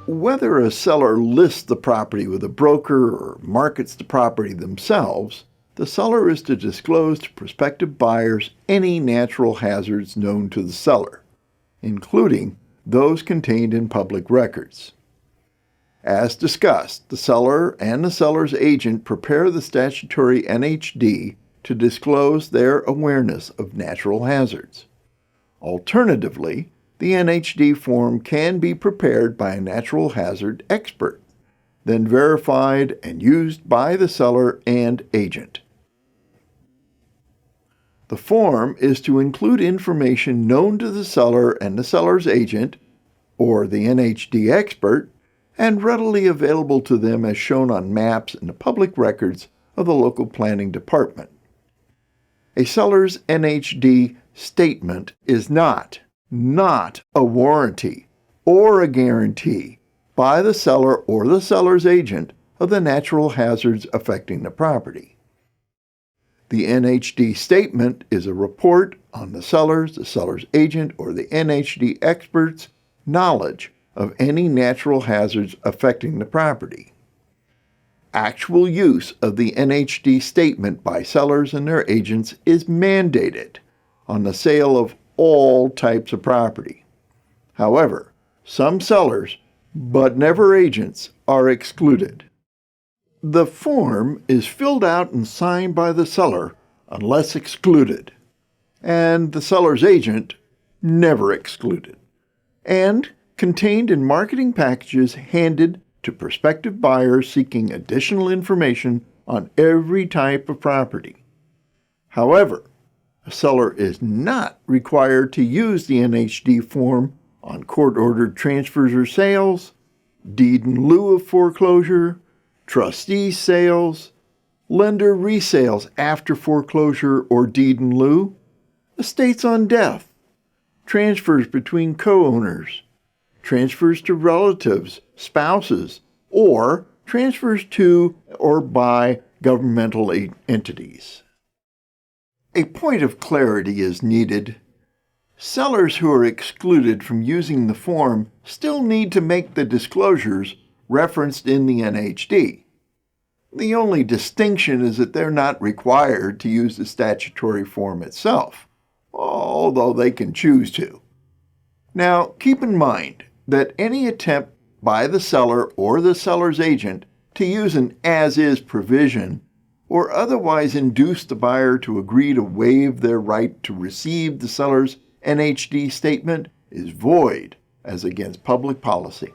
Whether a seller lists the property with a broker or markets the property themselves, the seller is to disclose to prospective buyers any natural hazards known to the seller, including those contained in public records. As discussed, the seller and the seller's agent prepare the statutory NHD to disclose their awareness of natural hazards. Alternatively, the NHD form can be prepared by a natural hazard expert, then verified and used by the seller and agent. The form is to include information known to the seller and the seller's agent, or the NHD expert, and readily available to them as shown on maps and the public records of the local planning department. A seller's NHD statement is not a warranty or a guarantee by the seller or the seller's agent of the natural hazards affecting the property. The NHD statement is a report on the seller's agent, or the NHD expert's knowledge of any natural hazards affecting the property. Actual use of the NHD statement by sellers and their agents is mandated on the sale of all types of property. However, some sellers, but never agents, are excluded. The form is filled out and signed by the seller unless excluded, and the seller's agent never excluded, and contained in marketing packages handed to prospective buyers seeking additional information on every type of property. However, a seller is not required to use the NHD form on court-ordered transfers or sales, deed in lieu of foreclosure, trustee sales, lender resales after foreclosure or deed in lieu, estates on death, transfers between co-owners, transfers to relatives, spouses, or transfers to or by governmental entities. A point of clarity is needed. Sellers who are excluded from using the form still need to make the disclosures referenced in the NHD. The only distinction is that they're not required to use the statutory form itself, although they can choose to. Now, keep in mind that any attempt by the seller or the seller's agent to use an as-is provision or otherwise induce the buyer to agree to waive their right to receive the seller's NHD statement is void as against public policy.